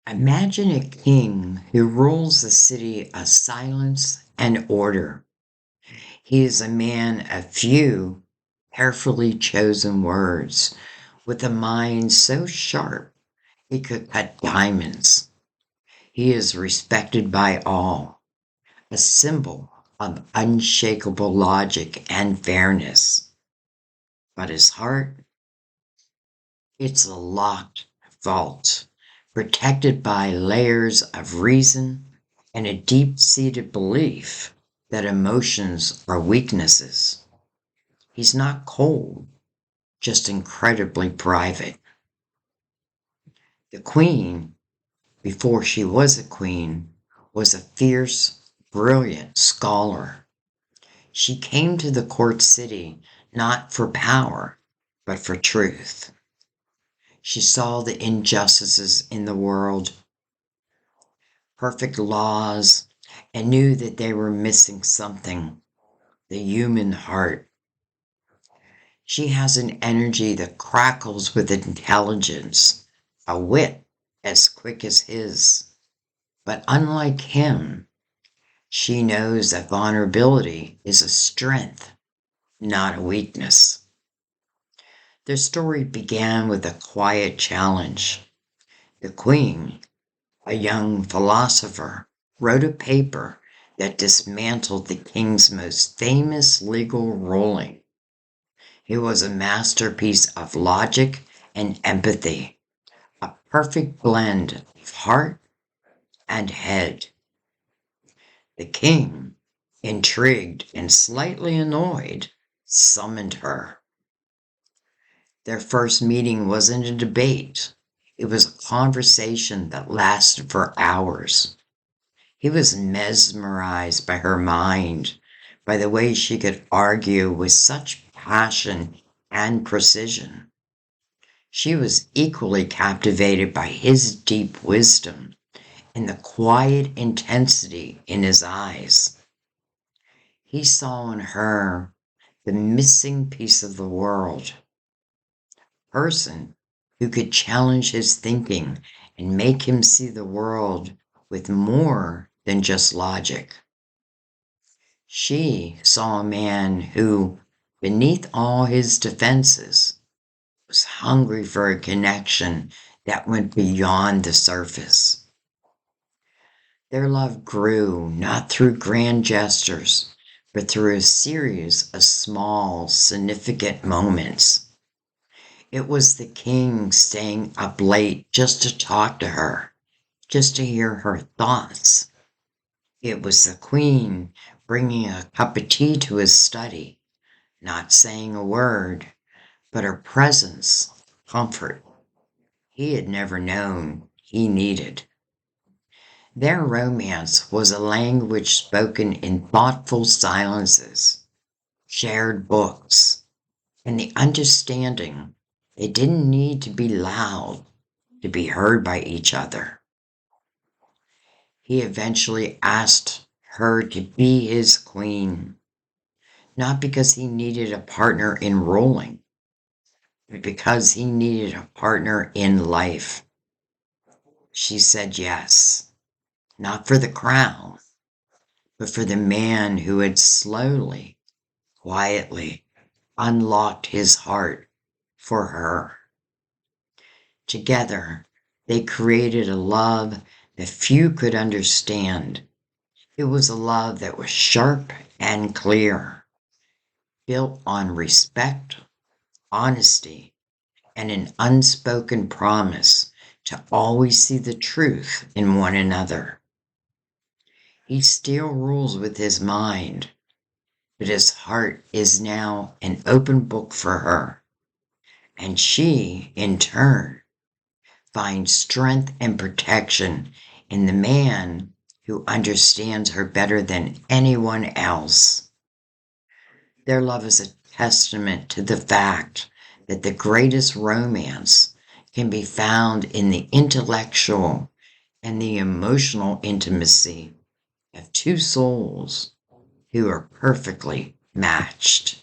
Imagine a king who rules a city of silence and order. He is a man of few, carefully chosen words, with a mind so sharp he could cut diamonds. He is respected by all, a symbol of unshakable logic and fairness. But his heart, it's a locked vault, protected by layers of reason and a deep-seated belief that emotions are weaknesses. He's not cold, just incredibly private. The queen, before she was a queen, was a fierce, brilliant scholar. She came to the court city not for power, but for truth. She saw the injustices in the world, perfect laws, and knew that they were missing something, the human heart. She has an energy that crackles with intelligence, a wit as quick as his. But unlike him, she knows that vulnerability is a strength, not a weakness. Their story began with a quiet challenge. The queen, a young philosopher, wrote a paper that dismantled the king's most famous legal ruling. It was a masterpiece of logic and empathy, a perfect blend of heart and head. The king, intrigued and slightly annoyed, summoned her. Their first meeting wasn't a debate. It was a conversation that lasted for hours. He was mesmerized by her mind, by the way she could argue with such passion and precision. She was equally captivated by his deep wisdom and the quiet intensity in his eyes. He saw in her the missing piece of the world, a person who could challenge his thinking and make him see the world with more than just logic. She saw a man who, beneath all his defenses, was hungry for a connection that went beyond the surface. Their love grew not through grand gestures, but through a series of small, significant moments. It was the king staying up late just to talk to her, just to hear her thoughts. It was the queen bringing a cup of tea to his study, not saying a word, but her presence, comfort, he had never known he needed. Their romance was a language spoken in thoughtful silences, shared books, and the understanding they didn't need to be loud to be heard by each other. He eventually asked her to be his queen, not because he needed a partner in ruling, but because he needed a partner in life. She said yes, not for the crown, but for the man who had slowly, quietly unlocked his heart for her. Together, they created a love that few could understand. It was a love that was sharp and clear, built on respect, honesty, and an unspoken promise to always see the truth in one another. He still rules with his mind, but his heart is now an open book for her, and she, in turn, finds strength and protection in the man who understands her better than anyone else. Their love is a testament to the fact that the greatest romance can be found in the intellectual and the emotional intimacy of two souls who are perfectly matched.